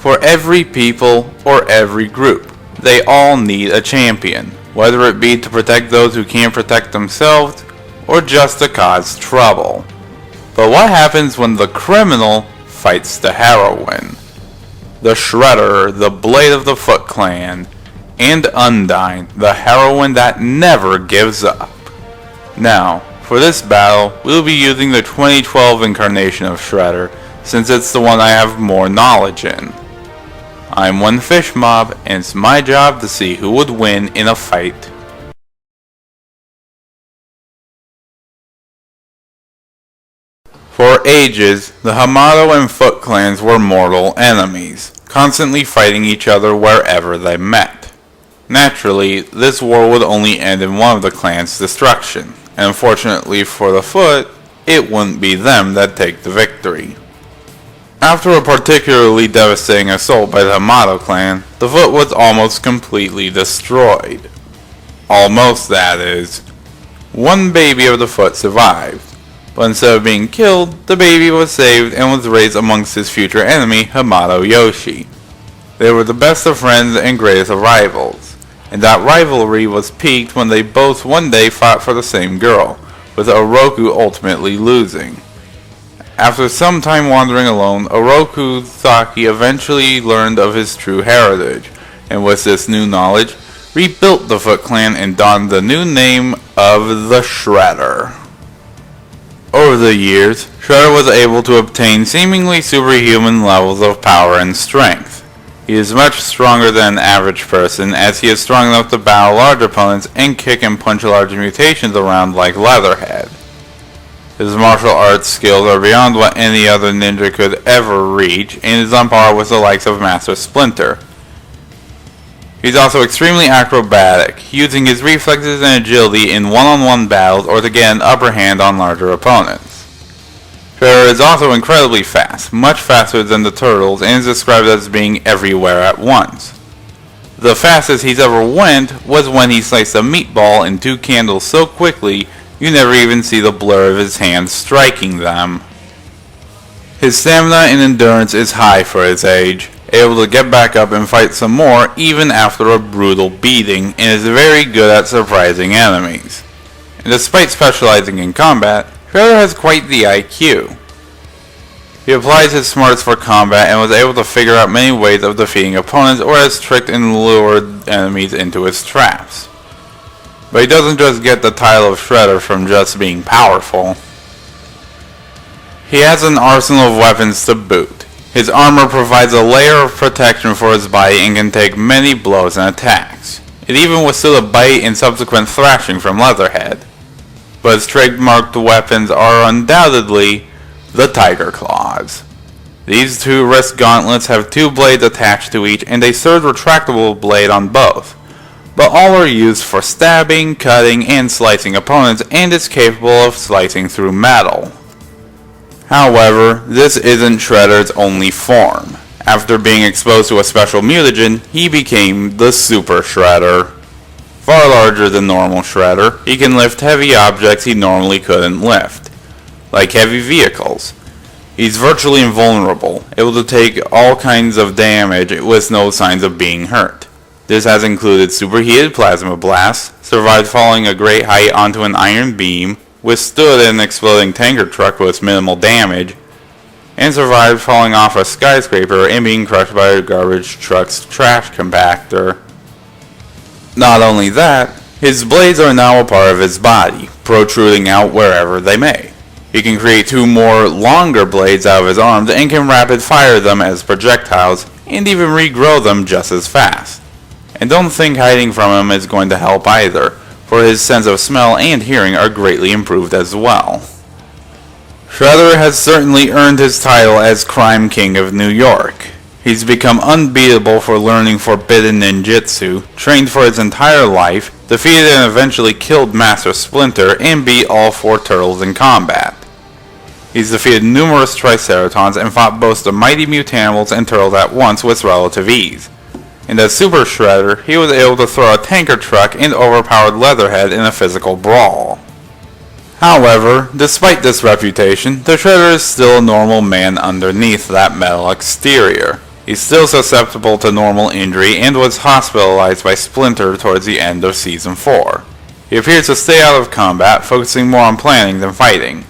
For every people or every group, they all need a champion, whether it be to protect those who can't protect themselves or just to cause trouble. But what happens when the criminal fights the heroine? The Shredder, the Blade of the Foot Clan, and Undyne, the heroine that never gives up. Now, for this battle, we'll be using the 2012 incarnation of Shredder, since it's the one I have more knowledge in. I'm one fish mob, and it's my job to see who would win in a fight. For ages, the Hamato and Foot clans were mortal enemies, constantly fighting each other wherever they met. Naturally, this war would only end in one of the clans' destruction, and unfortunately for the Foot, it wouldn't be them that take the victory. After a particularly devastating assault by the Hamato clan, the Foot was almost completely destroyed. Almost, that is. One baby of the Foot survived, but instead of being killed, the baby was saved and was raised amongst his future enemy, Hamato Yoshi. They were the best of friends and greatest of rivals, and that rivalry was piqued when they both one day fought for the same girl, with Oroku ultimately losing. After some time wandering alone, Oroku Saki eventually learned of his true heritage, and with this new knowledge, rebuilt the Foot Clan and donned the new name of the Shredder. Over the years, Shredder was able to obtain seemingly superhuman levels of power and strength. He is much stronger than an average person, as he is strong enough to battle large opponents and kick and punch large mutations around like Leatherhead. His martial arts skills are beyond what any other ninja could ever reach, and is on par with the likes of Master Splinter. He's also extremely acrobatic, using his reflexes and agility in one-on-one battles or to get an upper hand on larger opponents. Shredder is also incredibly fast, much faster than the Turtles, and is described as being everywhere at once. The fastest he's ever went was when he sliced a meatball in 2 candles so quickly you never even see the blur of his hands striking them. His stamina and endurance is high for his age, able to get back up and fight some more even after a brutal beating, and is very good at surprising enemies. And despite specializing in combat, Shredder has quite the IQ. He applies his smarts for combat and was able to figure out many ways of defeating opponents or has tricked and lured enemies into his traps. But he doesn't just get the title of Shredder from just being powerful. He has an arsenal of weapons to boot. His armor provides a layer of protection for his body and can take many blows and attacks. It even withstood a bite and subsequent thrashing from Leatherhead. But his trademarked weapons are undoubtedly the Tiger Claws. These 2 wrist gauntlets have 2 blades attached to each and a third retractable blade on both. But all are used for stabbing, cutting, and slicing opponents, and is capable of slicing through metal. However, this isn't Shredder's only form. After being exposed to a special mutagen, he became the Super Shredder. Far larger than normal Shredder, he can lift heavy objects he normally couldn't lift, like heavy vehicles. He's virtually invulnerable, able to take all kinds of damage with no signs of being hurt. This has included superheated plasma blasts, survived falling a great height onto an iron beam, withstood an exploding tanker truck with minimal damage, and survived falling off a skyscraper and being crushed by a garbage truck's trash compactor. Not only that, his blades are now a part of his body, protruding out wherever they may. He can create 2 more longer blades out of his arms and can rapid fire them as projectiles, and even regrow them just as fast. And don't think hiding from him is going to help either, for his sense of smell and hearing are greatly improved as well. Shredder has certainly earned his title as Crime King of New York. He's become unbeatable for learning forbidden ninjutsu, trained for his entire life, defeated and eventually killed Master Splinter, and beat all 4 turtles in combat. He's defeated numerous Triceratons and fought both the mighty Mutanimals and turtles at once with relative ease. And as Super Shredder, he was able to throw a tanker truck and overpowered Leatherhead in a physical brawl. However, despite this reputation, the Shredder is still a normal man underneath that metal exterior. He's still susceptible to normal injury and was hospitalized by Splinter towards the end of Season 4. He appears to stay out of combat, focusing more on planning than fighting.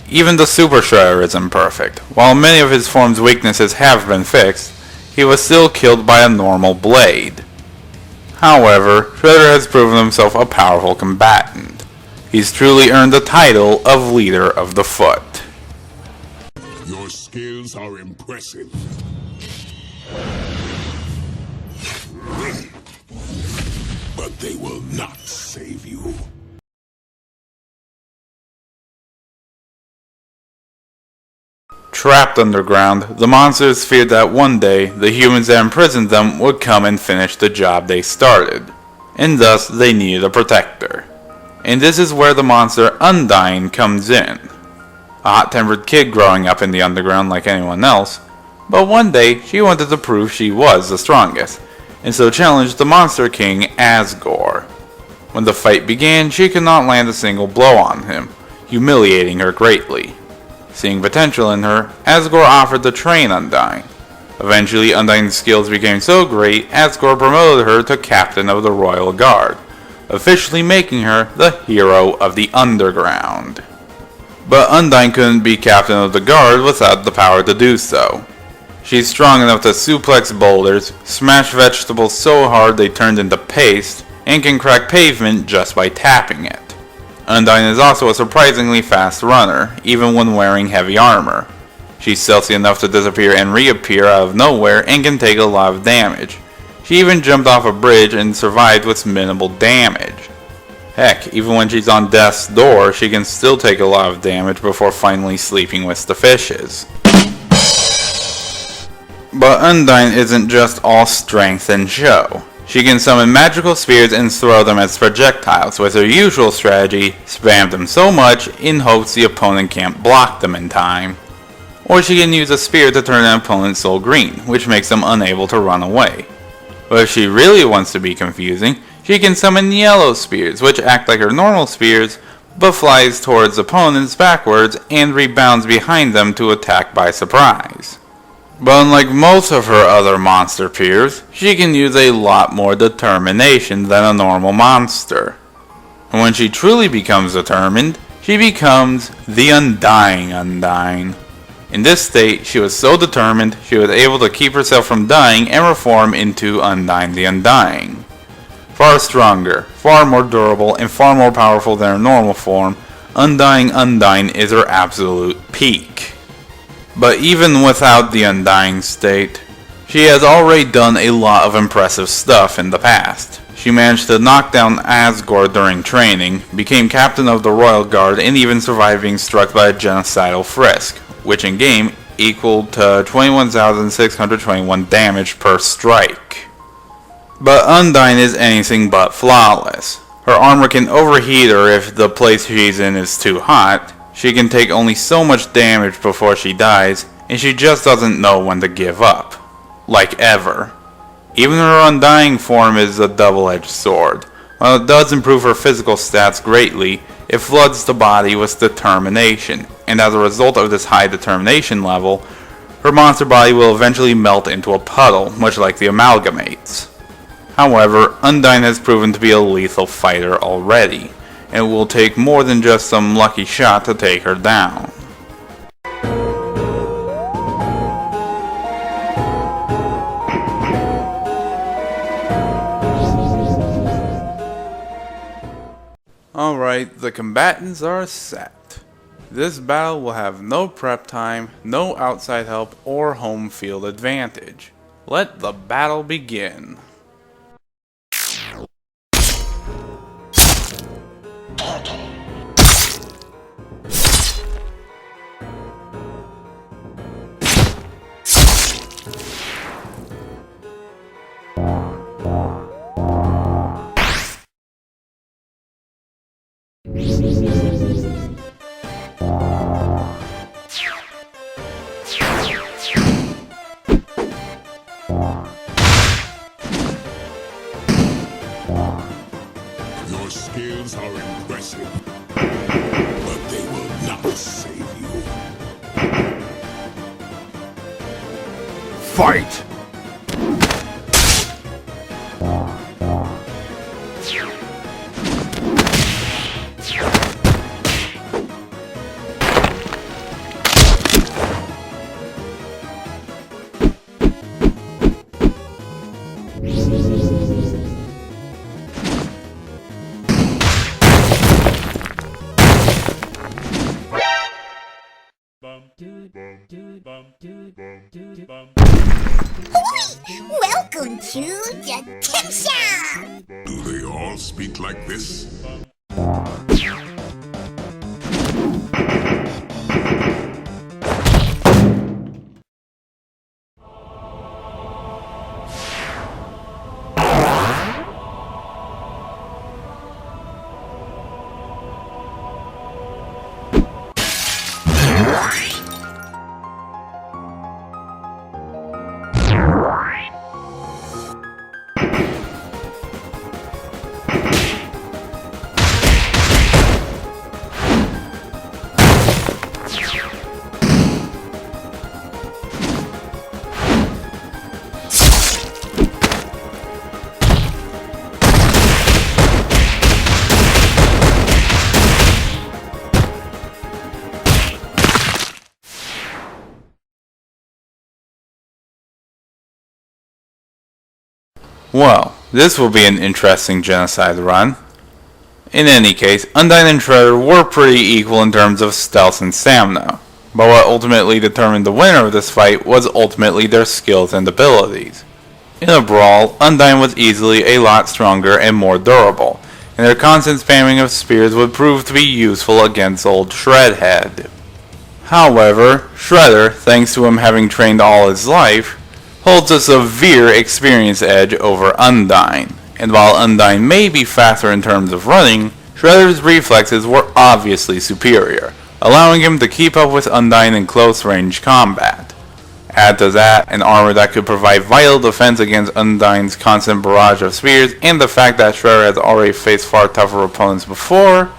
Even the Super Shredder isn't perfect. While many of his form's weaknesses have been fixed, he was still killed by a normal blade. However, Shredder has proven himself a powerful combatant. He's truly earned the title of Leader of the Foot. Your skills are impressive. But they will not save you. Trapped underground, the monsters feared that one day the humans that imprisoned them would come and finish the job they started, and thus they needed a protector. And this is where the monster Undyne comes in. A hot-tempered kid growing up in the underground like anyone else, but one day she wanted to prove she was the strongest, and so challenged the Monster King Asgore. When the fight began, she could not land a single blow on him, humiliating her greatly. Seeing potential in her, Asgore offered to train Undyne. Eventually, Undyne's skills became so great, Asgore promoted her to Captain of the Royal Guard, officially making her the hero of the underground. But Undyne couldn't be Captain of the Guard without the power to do so. She's strong enough to suplex boulders, smash vegetables so hard they turned into paste, and can crack pavement just by tapping it. Undyne is also a surprisingly fast runner, even when wearing heavy armor. She's stealthy enough to disappear and reappear out of nowhere and can take a lot of damage. She even jumped off a bridge and survived with minimal damage. Heck, even when she's on death's door, she can still take a lot of damage before finally sleeping with the fishes. But Undyne isn't just all strength and show. She can summon magical spears and throw them as projectiles. With her usual strategy, spam them so much in hopes the opponent can't block them in time. Or she can use a spear to turn an opponent's soul green, which makes them unable to run away. But if she really wants to be confusing, she can summon yellow spears, which act like her normal spears, but flies towards opponents backwards and rebounds behind them to attack by surprise. But unlike most of her other monster peers, she can use a lot more determination than a normal monster. And when she truly becomes determined, she becomes the Undying Undyne. In this state, she was so determined, she was able to keep herself from dying and reform into Undyne the Undying. Far stronger, far more durable, and far more powerful than her normal form, Undying Undyne is her absolute peak. But even without the Undying state, she has already done a lot of impressive stuff in the past. She managed to knock down Asgore during training, became captain of the Royal Guard, and even survived being struck by a genocidal frisk, which in game equaled to 21,621 damage per strike. But Undyne is anything but flawless. Her armor can overheat her if the place she's in is too hot. She can take only so much damage before she dies, and she just doesn't know when to give up. Like ever. Even her Undying form is a double-edged sword. While it does improve her physical stats greatly, it floods the body with determination, and as a result of this high determination level, her monster body will eventually melt into a puddle, much like the Amalgamates. However, Undyne has proven to be a lethal fighter already, and it will take more than just some lucky shot to take her down. Alright, the combatants are set. This battle will have no prep time, no outside help, or home field advantage. Let the battle begin. Your skills are impressive, but they will not save you. Fight! Welcome to the Tip Shop! Do they all speak like this? Well, this will be an interesting genocide run. In any case, Undyne and Shredder were pretty equal in terms of stealth and stamina, but what ultimately determined the winner of this fight was ultimately their skills and abilities. In a brawl, Undyne was easily a lot stronger and more durable, and their constant spamming of spears would prove to be useful against old Shredhead. However, Shredder, thanks to him having trained all his life, holds a severe experience edge over Undyne, and while Undyne may be faster in terms of running, Shredder's reflexes were obviously superior, allowing him to keep up with Undyne in close range combat. Add to that an armor that could provide vital defense against Undyne's constant barrage of spears, and the fact that Shredder has already faced far tougher opponents before.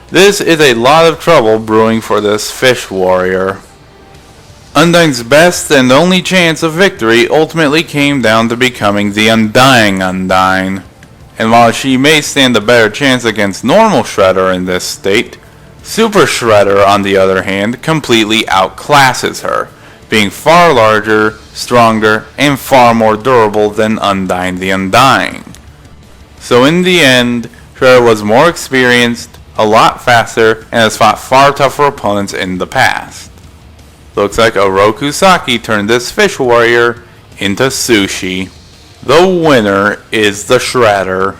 This is a lot of trouble brewing for this fish warrior. Undyne's best and only chance of victory ultimately came down to becoming the Undying Undyne. And while she may stand a better chance against normal Shredder in this state, Super Shredder, on the other hand, completely outclasses her, being far larger, stronger, and far more durable than Undyne the Undying. So in the end, Shredder was more experienced, a lot faster, and has fought far tougher opponents in the past. Looks like Oroku Saki turned this fish warrior into sushi. The winner is the Shredder.